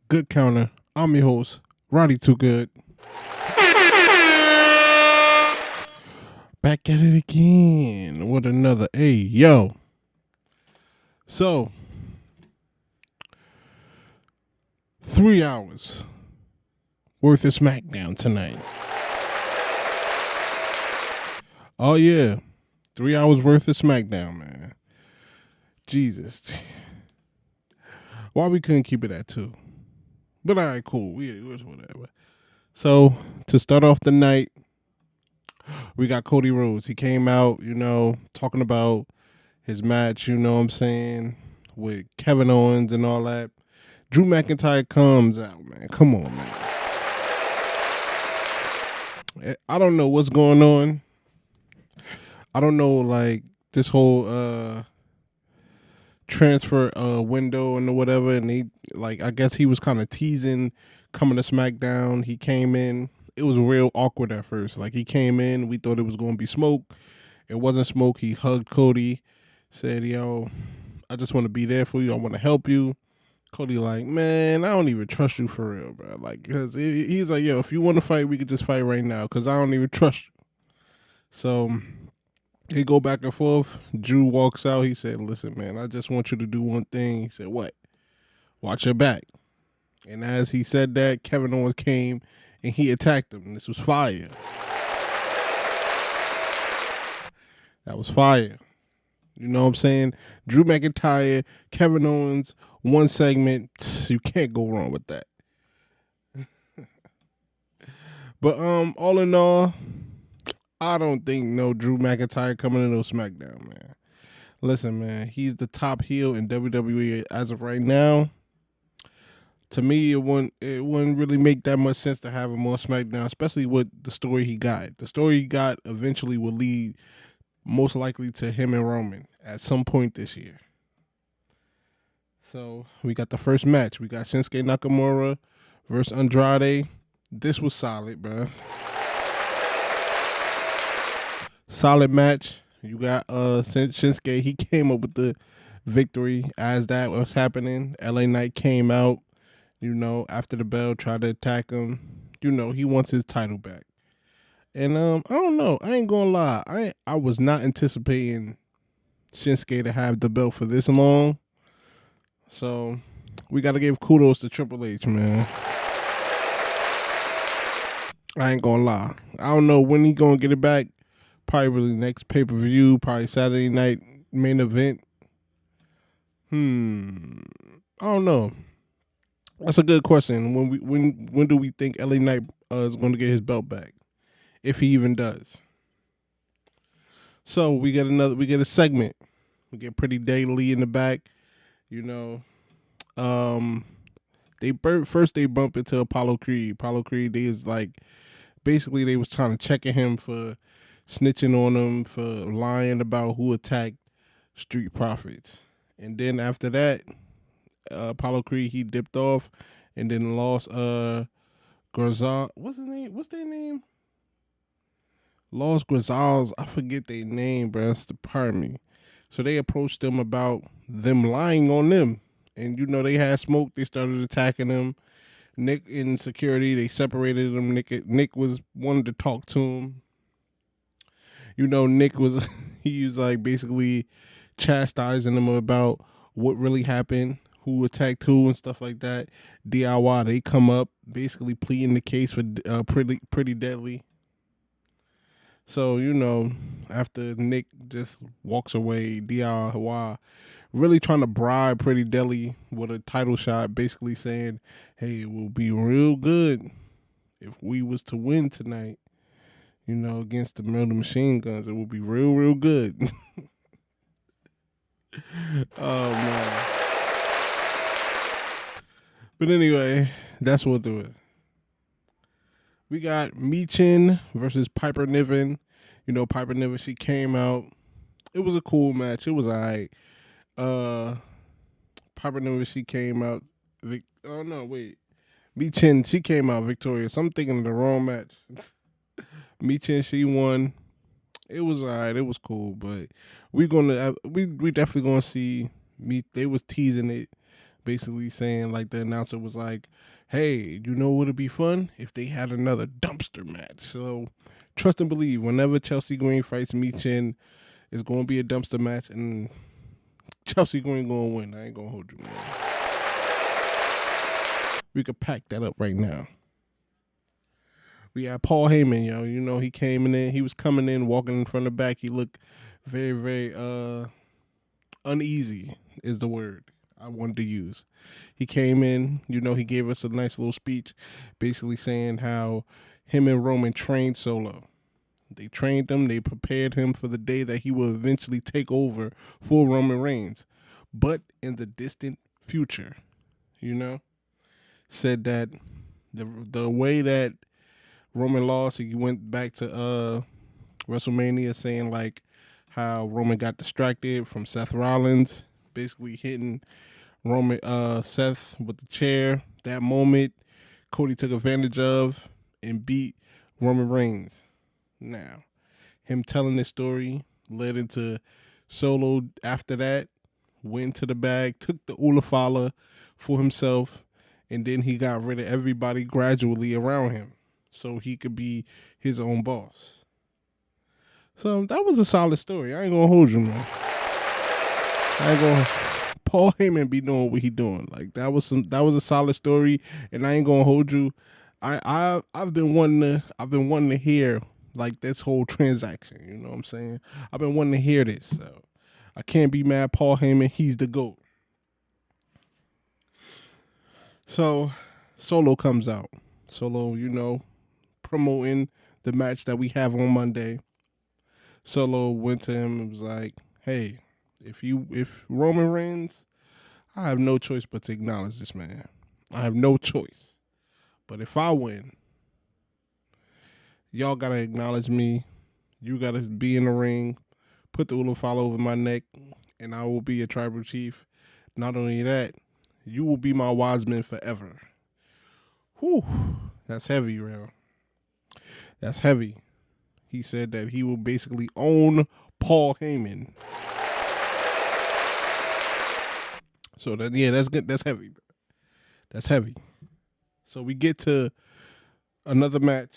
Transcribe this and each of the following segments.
Good Counter. I'm your host, Ronnie Too Good. Back at it again with another yo. So, 3 hours worth of SmackDown tonight. Oh yeah, 3 hours worth of SmackDown, man. Jesus. Why we couldn't keep it at 2? But all right, cool. It was whatever. So, to start off the night, we got Cody Rhodes. He came out, talking about his match, you know what I'm saying, with Kevin Owens and all that. Drew McIntyre comes out, man. Come on, man. I don't know what's going on. I don't know, like, this whole transfer window and whatever. And he, like, I guess he was kind of teasing coming to SmackDown. He came in. It was real awkward at first. Like, he came in, we thought it was going to be smoke. It wasn't smoke. He hugged Cody, said, yo, I just want to be there for you. I want to help you. Cody like, man, I don't even trust you for real, bro. Like, because he's like, yo, if you want to fight, we could just fight right now because I don't even trust you. So they go back and forth. Drew walks out. He said, listen, man, I just want you to do one thing. He said, what? Watch your back. And as he said that, Kevin Owens came and he attacked him. This was fire. That was fire. You know what I'm saying? Drew McIntyre, Kevin Owens, one segment. You can't go wrong with that. But all in all, I don't think no Drew McIntyre coming into SmackDown, man. Listen, man, he's the top heel in WWE as of right now. To me, it wouldn't really make that much sense to have him on SmackDown, especially with the story he got. The story he got eventually will lead most likely to him and Roman at some point this year. So we got the first match. We got Shinsuke Nakamura versus Andrade. This was solid, bro. Solid match. You got Shinsuke. He came up with the victory as that was happening. LA Knight came out, after the bell, tried to attack him. He wants his title back. And I don't know. I ain't gonna lie. I was not anticipating Shinsuke to have the belt for this long. So we gotta give kudos to Triple H, man. I ain't gonna lie. I don't know when he gonna get it back. Probably really next pay-per-view, probably Saturday night main event. I don't know. That's a good question. When do we think LA Knight is gonna get his belt back? If he even does. So we get a segment. We get Pretty Daily in the back. They bump into Apollo Creed. Apollo Creed, they is like, basically they was trying to check him for snitching on him, for lying about who attacked Street Profits. And then after that, Apollo Creed, he dipped off and then lost Grazal. What's his name? What's their name? Los Grazals, I forget their name, bro. That's the part of me. So they approached them about them lying on them. And, they had smoke. They started attacking them. Nick in security, they separated them. Nick was wanted to talk to him. Nick was, he was like basically chastising them about what really happened, who attacked who and stuff like that. DIY, they come up basically pleading the case for pretty deadly. So, after Nick just walks away, DIY really trying to bribe Pretty Deli with a title shot, basically saying, hey, it will be real good if we was to win tonight, against the Murder Machine Guns. It will be real, real good. Oh, man. But anyway, that's what we'll do it. We got Michin versus Piper Niven. Piper Niven, she came out. It was a cool match. It was all right. Piper Niven, she came out. Michin, she came out victorious. I'm thinking of the wrong match. Michin, she won. It was all right. It was cool. But we definitely going to see. They was teasing it basically saying like the announcer was like, "Hey, you know what would be fun if they had another dumpster match?" So trust and believe, whenever Chelsea Green fights Michin, it's going to be a dumpster match, and Chelsea Green going to win. I ain't going to hold you, man. We could pack that up right now. We had Paul Heyman, yo. You know, he came in, he was coming in, walking in front of the back. He looked very, very uneasy is the word I wanted to use. He came in, you know, he gave us a nice little speech basically saying how him and Roman trained Solo. They trained him, they prepared him for the day that he will eventually take over for Roman Reigns. But in the distant future, you know, said that the way that Roman lost, he went back to WrestleMania saying like how Roman got distracted from Seth Rollins, basically hitting Seth with the chair. That moment, Cody took advantage of and beat Roman Reigns. Now, him telling this story led into Solo after that, went to the bag, took the Ulafala for himself, and then he got rid of everybody gradually around him so he could be his own boss. So that was a solid story. I ain't gonna hold you, man. Paul Heyman be doing what he doing. Like that was a solid story, and I ain't gonna hold you. I've been wanting to hear like this whole transaction. You know what I'm saying? I've been wanting to hear this. So I can't be mad. Paul Heyman, he's the GOAT. So Solo comes out. Solo, you know, promoting the match that we have on Monday. Solo went to him and was like, "Hey, if Roman Reigns, I have no choice but to acknowledge this man. I have no choice. But if I win, y'all gotta acknowledge me. You gotta be in the ring, put the Ulafala over my neck, and I will be your tribal chief. Not only that, you will be my wise man forever." Whew, that's heavy, real. That's heavy. He said that he will basically own Paul Heyman. So that, yeah, that's good. That's heavy, bro. That's heavy. So we get to another match.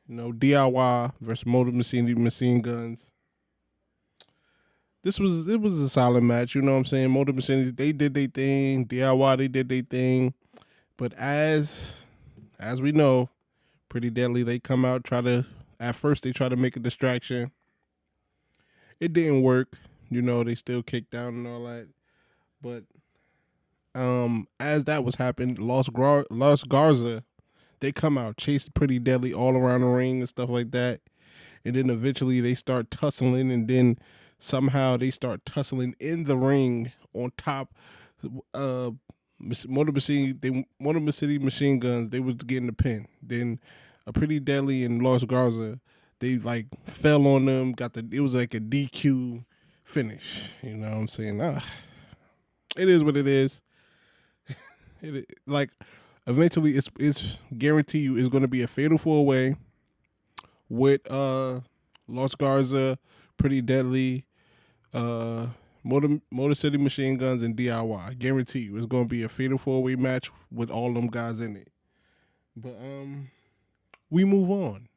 You know, DIY versus Motor Machine Guns. It was a solid match. You know what I'm saying? Motor Machine, they did their thing. DIY, they did their thing. But as we know, Pretty Deadly, they come out, at first they try to make a distraction. It didn't work. You know, they still kicked down and all that. But as that was happening, Los Garza, they come out, chase Pretty Deadly all around the ring and stuff like that. And then eventually they start tussling, and then somehow they start tussling in the ring on top. Motor City Machine Guns, they was getting the pin. Then a Pretty Deadly and Los Garza, they like fell on them. It was like a DQ finish. You know what I'm saying? It is what it is. Like eventually, it's guarantee you it's going to be a fatal 4-way with Los Garza, Pretty Deadly, Motor City Machine Guns, and DIY. I guarantee you it's going to be a fatal 4-way match with all them guys in it. But we move on.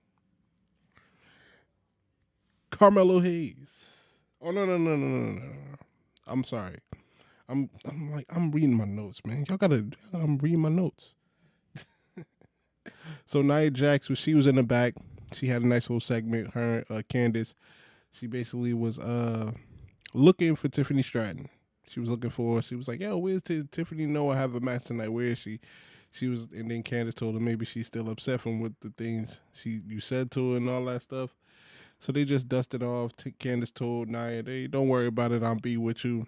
Carmelo Hayes. Oh no. I'm sorry. I'm reading my notes, man. I'm reading my notes. So Nia Jax, she was in the back. She had a nice little segment. Her, Candace, she basically was looking for Tiffany Stratton. She was looking for her. She was like, "Yo, where's Tiffany? No, I have a match tonight. Where is she?" She was, and then Candace told her maybe she's still upset from what the things you said to her and all that stuff. So they just dusted off. Candace told Nia, "Hey, don't worry about it. I'll be with you."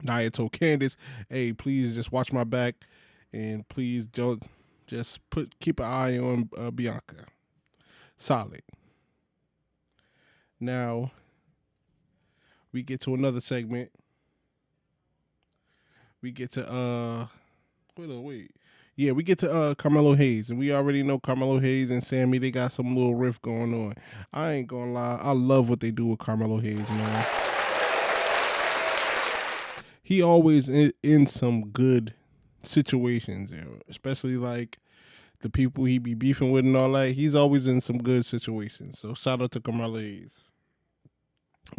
Nia told Candace, "Hey, please just watch my back, and please don't just keep an eye on Bianca." Solid. Now we get to another segment. We get to we get to Carmelo Hayes, and we already know Carmelo Hayes and Sammy, they got some little riff going on. I ain't gonna lie, I love what they do with Carmelo Hayes, man. He always in some good situations, especially like the people he be beefing with and all that. He's always in some good situations. So shout out to Carmelo Hayes.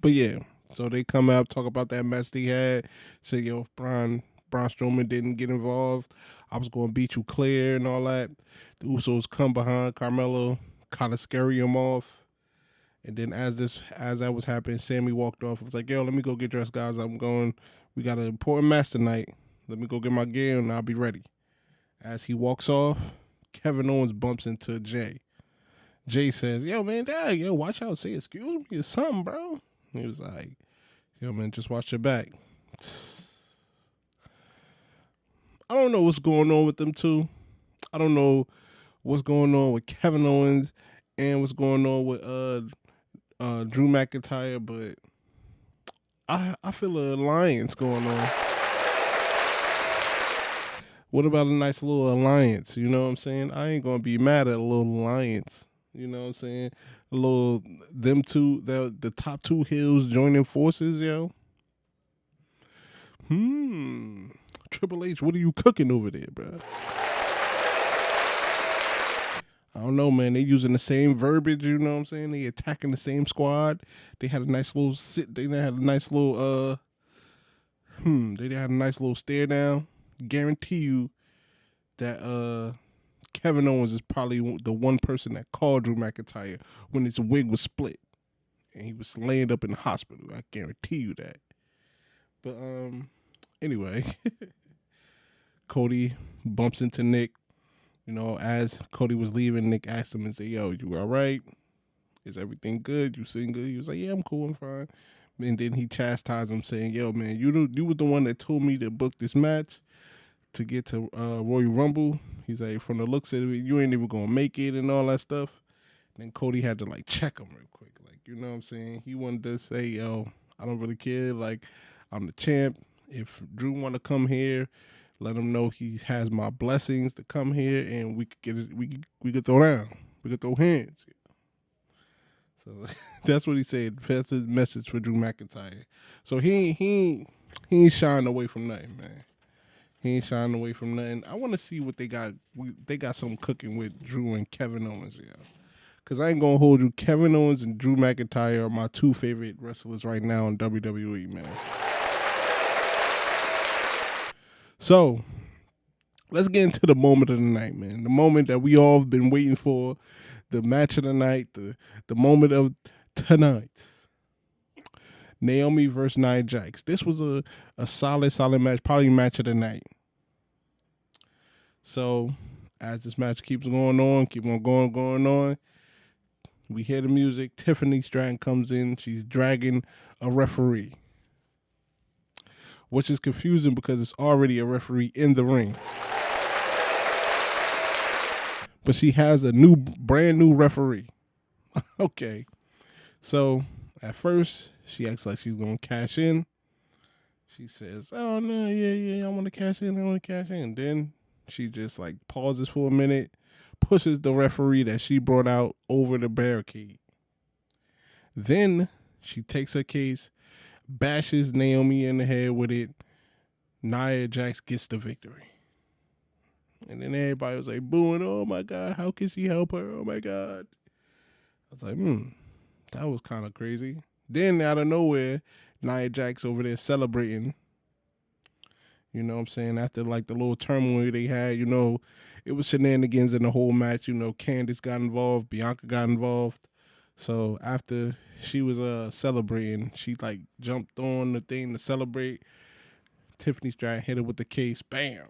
But yeah, so they come out, talk about that match they had. Say, yo, if Braun Strowman didn't get involved, I was going to beat you clear and all that. The Usos come behind Carmelo, kind of scary him off. And then as that was happening, Sammy walked off. I was like, yo, let me go get dressed, guys. I'm going. We got an important match tonight. Let me go get my gear and I'll be ready. As he walks off, Kevin Owens bumps into Jay. Jay says, yo, man, dad, yo, watch out. Say excuse me or something, bro. He was like, yo, man, just watch your back. I don't know what's going on with them two. I don't know what's going on with Kevin Owens and what's going on with Drew McIntyre, but I feel an alliance going on. What about a nice little alliance? You know what I'm saying? I ain't gonna be mad at a little alliance. You know what I'm saying? A little them two, the top two heels joining forces, yo. Triple H, what are you cooking over there, bro? I don't know, man. They using the same verbiage, you know what I'm saying? They attacking the same squad. They had a nice little they had a nice little they had a nice little stare down. Guarantee you that Kevin Owens is probably the one person that called Drew McIntyre when his wig was split and he was laying up in the hospital. I guarantee you that. But anyway, Cody bumps into Nick. You know, as Cody was leaving, Nick asked him and said, yo, you all right? Is everything good? You sitting good? He was like, yeah, I'm cool, I'm fine. And then he chastised him saying, yo, man, you were the one that told me to book this match to get to Royal Rumble. He's like, from the looks of it, you ain't even going to make it and all that stuff. Then Cody had to, like, check him real quick. Like, you know what I'm saying? He wanted to say, yo, I don't really care. Like, I'm the champ. If Drew want to come here, let him know he has my blessings to come here and we could get it. We could throw down. We could throw hands. So that's what he said. That's his message for Drew McIntyre. So he ain't shying away from nothing, man. He ain't shying away from nothing. I want to see what they got. They got some cooking with Drew and Kevin Owens, Because I ain't going to hold you. Kevin Owens and Drew McIntyre are my two favorite wrestlers right now in WWE, man. So, let's get into the moment of the night, man. The moment that we all have been waiting for. The match of the night. The moment of tonight. Naomi versus Nia Jax. This was a solid match. Probably match of the night. So, as this match keeps going on, we hear the music. Tiffany Stratton comes in. She's dragging a referee. Which is confusing because it's already a referee in the ring. But she has a brand new referee. Okay. So, at first, she acts like she's going to cash in. She says, oh, no, yeah, I want to cash in. Then she just, like, pauses for a minute, pushes the referee that she brought out over the barricade. Then she takes her case, bashes Naomi in the head with it. Nia Jax gets the victory. And then everybody was like booing, oh my God, how can she help her? Oh my God. I was like, that was kind of crazy. Then out of nowhere, Nia Jax over there celebrating. You know what I'm saying? After like the little turmoil they had, you know, it was shenanigans in the whole match. You know, Candice got involved, Bianca got involved. So after she was celebrating, she like jumped on the thing to celebrate. Tiffany Stratton hit her with the case, bam.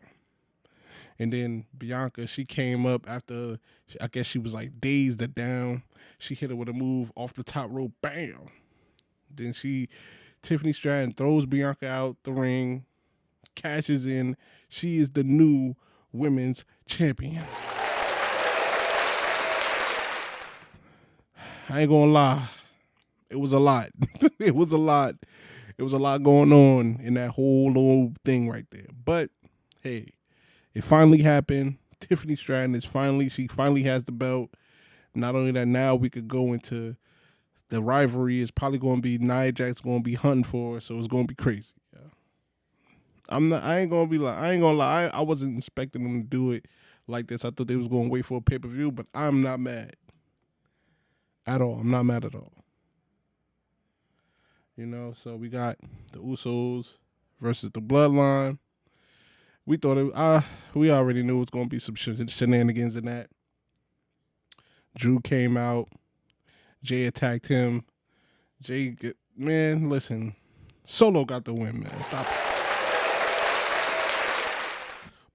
And then Bianca, she came up after, I guess she was like dazed or down. She hit her with a move off the top rope, bam. Then Tiffany Stratton throws Bianca out the ring, cashes in. She is the new women's champion. I ain't gonna lie. It was a lot. It was a lot going on in that whole little thing right there. But, hey, it finally happened. Tiffany Stratton she finally has the belt. Not only that, now we could go into the rivalry. Is probably going to be Nia Jax going to be hunting for her, so it's going to be crazy. Yeah. I ain't gonna be like. I ain't gonna lie. I wasn't expecting them to do it like this. I thought they was gonna wait for a pay-per-view, but I'm not mad at all. I'm not mad at all. You know, so we got the Usos versus the Bloodline. We thought we already knew it was gonna be some shenanigans in that. Drew came out. Jay attacked him. Man, listen. Solo got the win, man. Stop it.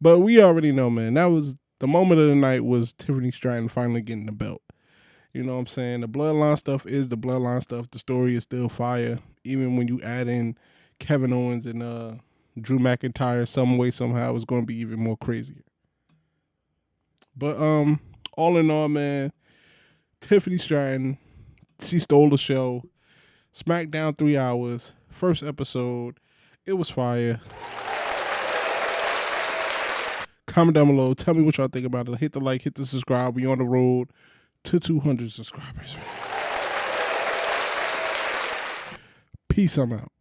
But we already know, man. That was the moment of the night was Tiffany Stratton finally getting the belt. You know what I'm saying? The Bloodline stuff is the Bloodline stuff. The story is still fire. Even when you add in Kevin Owens and Drew McIntyre, some way, somehow, it's going to be even more crazier. But all in all, man, Tiffany Stratton, she stole the show. SmackDown 3 hours. First episode. It was fire. Comment down below. Tell me what y'all think about it. Hit the like, hit the subscribe. We on the road to 200 subscribers. Peace, I'm out.